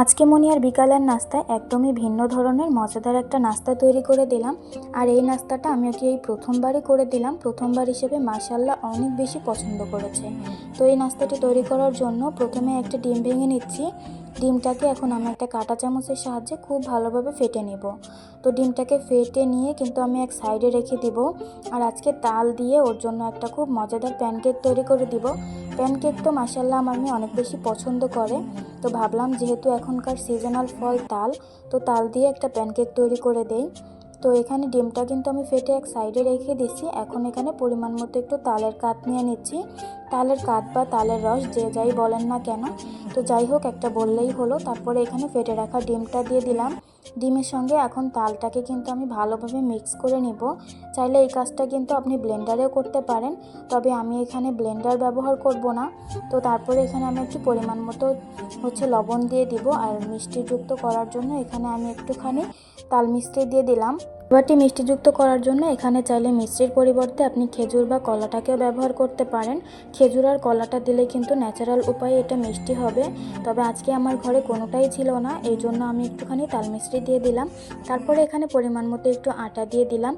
আজকে মনিয়ার বিকালের নাস্তায় একদমই ভিন্ন ধরনের মজাদার একটা নাস্তা তৈরি করে দিলাম। আর এই নাস্তাটা আমি ওকে এই প্রথমবারই করে দিলাম। প্রথমবার হিসেবে মাশাআল্লাহ অনেক বেশি পছন্দ করেছে। তো এই নাস্তাটি তৈরি করার জন্য প্রথমে একটা ডিম ভেঙে নিচ্ছি। ডিমটাকে এখন আমি একটা কাঁটা চামচের সাহায্যে খুব ভালোভাবে ফেটে নেব। তো ডিমটাকে ফেটে নিয়ে কিন্তু আমি এক সাইডে রেখে দিব। আর আজকে তাল দিয়ে ওর জন্য একটা খুব মজাদার প্যানকেক তৈরি করে দিব। প্যানকেক তো মাশাআল্লাহ আমার মেয়ে অনেক বেশি পছন্দ করে। তো ভাবলাম যেহেতু এখনকার সিজনাল ফল তাল, তো তাল দিয়ে একটা প্যানকেক তৈরি করে দেই। তো এখানে ডিমটা কিন্তু আমি ফেটে এক সাইডে রেখে দিচ্ছি। এখন এখানে পরিমাণ মতো একটু তালের কাত নিয়ে নিচ্ছি। তালের কাত বা তালের রস যে যাই বলেন না কেন, তো যাই হোক একটা বললেই হলো। তারপরে এখানে ফেটে রাখা ডিমটা দিয়ে দিলাম। ডিমের সঙ্গে এখন তালটাকে কিন্তু আমি ভালোভাবে মিক্স করে নিব। চাইলে এই কাজটা কিন্তু আপনি ব্লেন্ডারেও করতে পারেন, তবে আমি এখানে ব্লেন্ডার ব্যবহার করব না। তো তারপরে এখানে আমি একটু পরিমাণ মতো লবণ দিয়ে দিব। আর মিষ্টিযুক্ত করার জন্য এখানে আমি একটুখানি তাল মিষ্টি দিয়ে দিলাম। এবারটি মিষ্টিযুক্ত করার জন্য এখানে চাইলে মিষ্টির পরিবর্তে আপনি খেজুর বা কলাটাকেও ব্যবহার করতে পারেন। খেজুর আর কলাটা দিলে কিন্তু ন্যাচারাল উপায়ে এটা মিষ্টি হবে। তবে আজকে আমার ঘরে কোনোটাই ছিল না, এই জন্য আমি একটুখানি তাল মিষ্টি দিয়ে দিলাম। তারপরে এখানে পরিমাণ মতো একটু আটা দিয়ে দিলাম।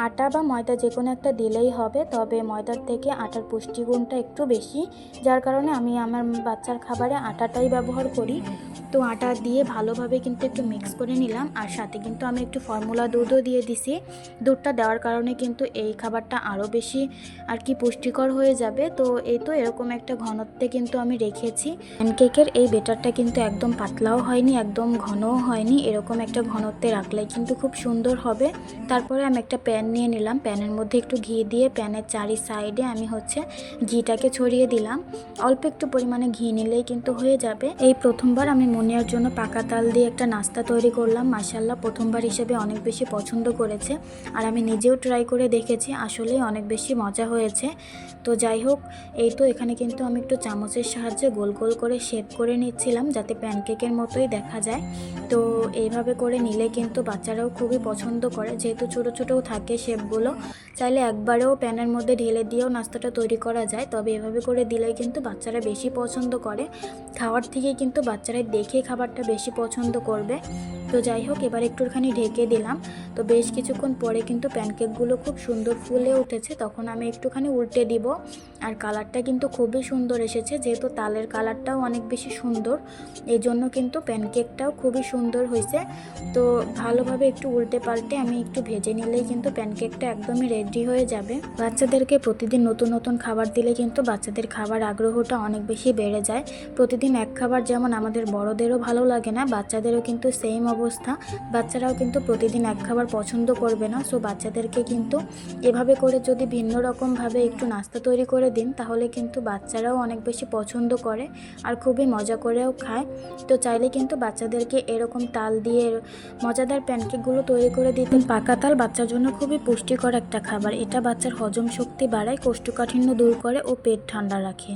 আটা বা ময়দা যে কোনো একটা দিলেই হবে, তবে ময়দার থেকে আটার পুষ্টিগুণটা একটু বেশি, যার কারণে আমি আমার বাচ্চার খাবারে আটাটাই ব্যবহার করি। তো আটা দিয়ে ভালোভাবে কিন্তু একটু মিক্স করে নিলাম। আর সাথে কিন্তু আমি একটু ফর্মুলা দুধও দিয়ে দিছি। দুধটা দেওয়ার কারণে কিন্তু এই খাবারটা আরও বেশি আর কি পুষ্টিকর হয়ে যাবে। তো এই তো এরকম একটা ঘনত্বে কিন্তু আমি রেখেছি। প্যানকেকের এই বেটারটা কিন্তু একদম পাতলাও হয়নি, একদম ঘনও হয়নি। এরকম একটা ঘনত্বে রাখলেই কিন্তু খুব সুন্দর হবে। তারপরে আমি একটা প্যান নিয়ে নিলাম। প্যানের মধ্যে একটু ঘি দিয়ে প্যানের চারি সাইডে আমি ঘিটাকে ছড়িয়ে দিলাম। অল্প একটু পরিমাণে ঘি নিলেই কিন্তু হয়ে যাবে। এই প্রথমবার আমি মনিয়ার জন্য পাকা তাল দিয়ে একটা নাস্তা তৈরি করলাম। মাশাআল্লাহ প্রথমবার হিসেবে অনেক বেশি পছন্দ করেছে। আর আমি নিজেও ট্রাই করে দেখেছি, আসলেই অনেক বেশি মজা হয়েছে। তো যাই হোক, এই তো এখানে কিন্তু আমি একটু চামচের সাহায্যে গোল গোল করে শেপ করে নিচ্ছিলাম, যাতে প্যানকেকের মতোই দেখা যায়। তো এইভাবে করে নিলে কিন্তু বাচ্চারাও খুবই পছন্দ করে, যেহেতু ছোটো ছোটোও থাকে শেপগুলো। চাইলে একবারেও প্যানের মধ্যে ঢেলে দিয়েও নাস্তাটা তৈরি করা যায়, তবে এভাবে করে দিলেই কিন্তু বাচ্চারা বেশি পছন্দ করে। খাওয়ার থেকে কিন্তু বাচ্চারা দেখে খাবারটা বেশি পছন্দ করবে। তো যাই হোক, এবার একটুখানি ঢেকে দিলাম। তো বেশ কিছুক্ষণ পরে কিন্তু প্যানকেকগুলো খুব সুন্দর ফুলে উঠেছে। তখন আমি একটুখানি উল্টে দিব। আর কালারটা কিন্তু খুবই সুন্দর এসেছে, যেহেতু তালের কালারটাও অনেক বেশি সুন্দর, এই জন্য কিন্তু প্যানকেকটাও খুবই সুন্দর হয়েছে। তো ভালোভাবে একটু উল্টে পাল্টে আমি একটু ভেজে নিলেই কিন্তু প্যানকেকটা একদমই রেডি হয়ে যাবে। বাচ্চাদেরকে প্রতিদিন নতুন নতুন খাবার দিলে কিন্তু বাচ্চাদের খাবার আগ্রহটা অনেক বেশি বেড়ে যায়। প্রতিদিন এক খাবার যেমন আমাদের বড়দেরও ভালো লাগে না, বাচ্চাদেরও কিন্তু সেম অবস্থা। বাচ্চারাও কিন্তু প্রতিদিন এক খাবার পছন্দ করবে না। সো বাচ্চাদেরকে কিন্তু এভাবে করে যদি ভিন্ন রকমভাবে একটু নাস্তা তৈরি করে দিন, তাহলে কিন্তু বাচ্চারাও অনেক বেশি পছন্দ করে আর খুবই মজা করেও খায়। তো চাইলে কিন্তু বাচ্চাদেরকে এরকম তাল দিয়ে মজাদার প্যানকেকগুলো তৈরি করে দিতেন। পাকা তাল বাচ্চার জন্য খুবই পুষ্টিকর একটা খাবার। এটা বাচ্চার হজম শক্তি বাড়ায়, কোষ্ঠকাঠিন্য দূর করে ও পেট ঠান্ডা রাখে।